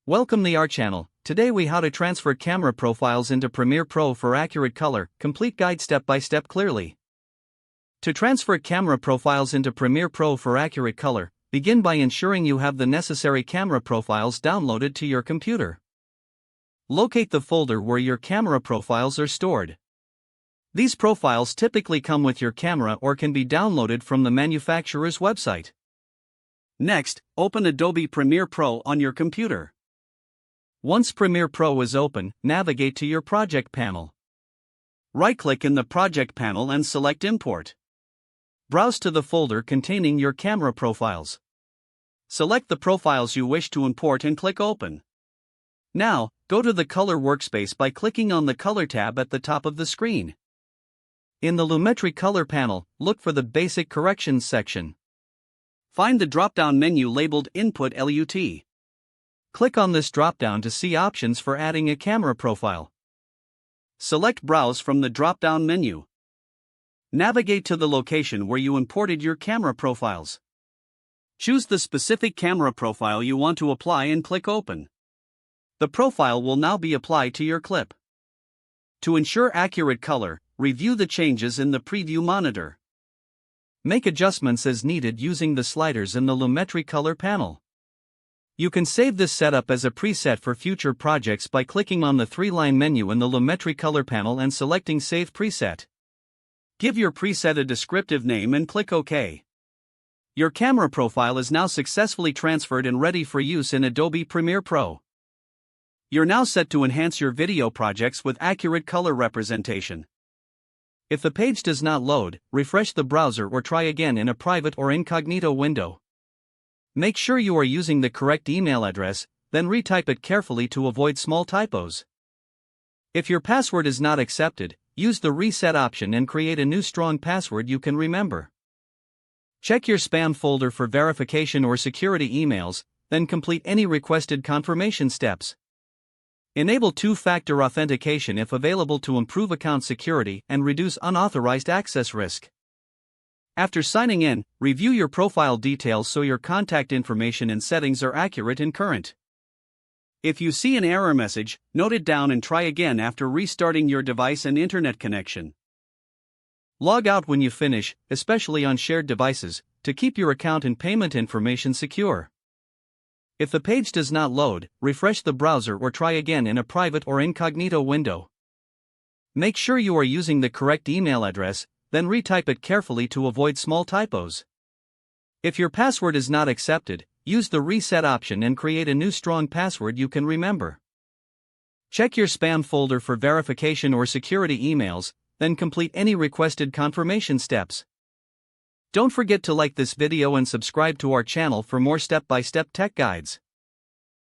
Welcome to our channel. Today we how to transfer camera profiles into Premiere Pro for accurate color, complete guide step by step clearly. To transfer camera profiles into Premiere Pro for accurate color, begin by ensuring you have the necessary camera profiles downloaded to your computer. Locate the folder where your camera profiles are stored. These profiles typically come with your camera or can be downloaded from the manufacturer's website. Next, open Adobe Premiere Pro on your computer. Once Premiere Pro is open, navigate to your project panel. Right-click in the project panel and select Import. Browse to the folder containing your camera profiles. Select the profiles you wish to import and click Open. Now, go to the Color workspace by clicking on the Color tab at the top of the screen. In the Lumetri Color panel, look for the Basic Corrections section. Find the drop-down menu labeled Input LUT. Click on this drop-down to see options for adding a camera profile. Select Browse from the drop-down menu. Navigate to the location where you imported your camera profiles. Choose the specific camera profile you want to apply and click Open. The profile will now be applied to your clip. To ensure accurate color, review the changes in the preview monitor. Make adjustments as needed using the sliders in the Lumetri Color panel. You can save this setup as a preset for future projects by clicking on the three-line menu in the Lumetri Color panel and selecting Save Preset. Give your preset a descriptive name and click OK. Your camera profile is now successfully transferred and ready for use in Adobe Premiere Pro. You're now set to enhance your video projects with accurate color representation. If the page does not load, refresh the browser or try again in a private or incognito window. Make sure you are using the correct email address, then retype it carefully to avoid small typos. If your password is not accepted, use the reset option and create a new strong password you can remember. Check your spam folder for verification or security emails, then complete any requested confirmation steps. Enable two-factor authentication if available to improve account security and reduce unauthorized access risk. After signing in, review your profile details so your contact information and settings are accurate and current. If you see an error message, note it down and try again after restarting your device and internet connection. Log out when you finish, especially on shared devices, to keep your account and payment information secure. If the page does not load, refresh the browser or try again in a private or incognito window. Make sure you are using the correct email address, then retype it carefully to avoid small typos. If your password is not accepted, use the reset option and create a new strong password you can remember. Check your spam folder for verification or security emails, then complete any requested confirmation steps. Don't forget to like this video and subscribe to our channel for more step-by-step tech guides.